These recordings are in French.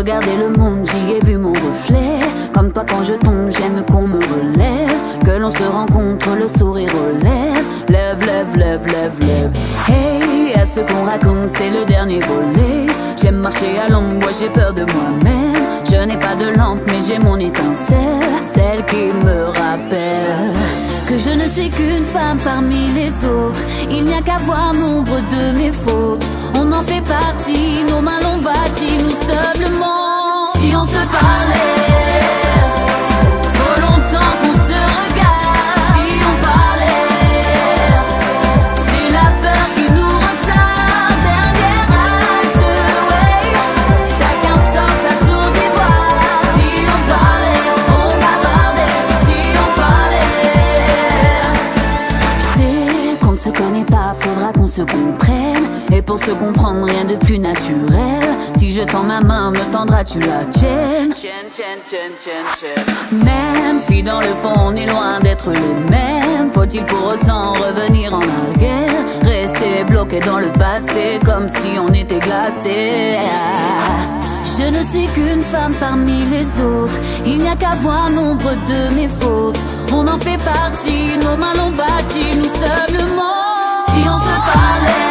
regarder le monde, j'y ai vu mon reflet. Comme toi quand je tombe, j'aime qu'on me relève. Que l'on se rencontre, le sourire aux lèvres. Lève, lève, lève, lève, lève. Hey, à ce qu'on raconte, c'est le dernier volet. J'aime marcher à l'ombre, moi j'ai peur de moi-même. Je n'ai pas de lampe, mais j'ai mon étincelle. Celle qui me rappelle que je ne suis qu'une femme parmi les autres. Il n'y a qu'à voir nombre de mes fautes. On en fait partie, nos mains l'ont bâti, nous sommes le monde. Si on se parlait, trop longtemps qu'on se regarde. Si on parlait, c'est la peur qui nous retarde. Dernier acte, ouais, chacun sort sa tour d'ivoire. Si on parlait, on bavardait. Si on parlait, je sais qu'on ne se connaît pas, faudra qu'on se comprenne. Et pour se comprendre, rien de plus naturel. Si je tends ma main, me tendras-tu la tienne? Même si dans le fond on est loin d'être les mêmes, faut-il pour autant revenir en arrière? Rester bloqué dans le passé comme si on était glacé. Je ne suis qu'une femme parmi les autres. Il n'y a qu'à voir nombre de mes fautes. On en fait partie, nos mains l'ont bâti, nous sommes le monde. Si on se parlait,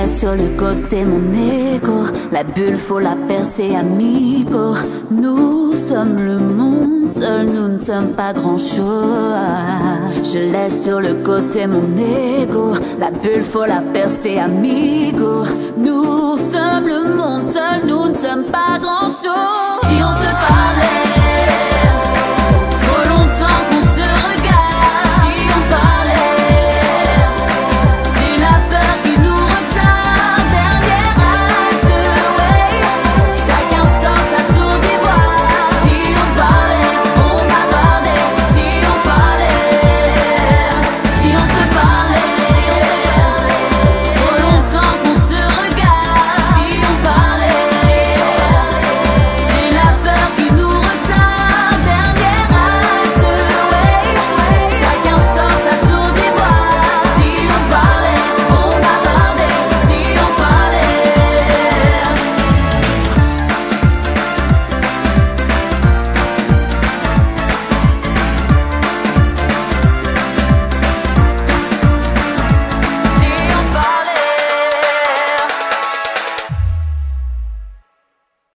sur le côté mon écho, la bulle faut la percer amigo. Nous sommes le monde, seuls nous ne sommes pas grand chose. Je laisse sur le côté mon égo, la bulle faut la percer amigo. Nous sommes le monde, seuls nous ne sommes pas grand chose. Si on se parlait,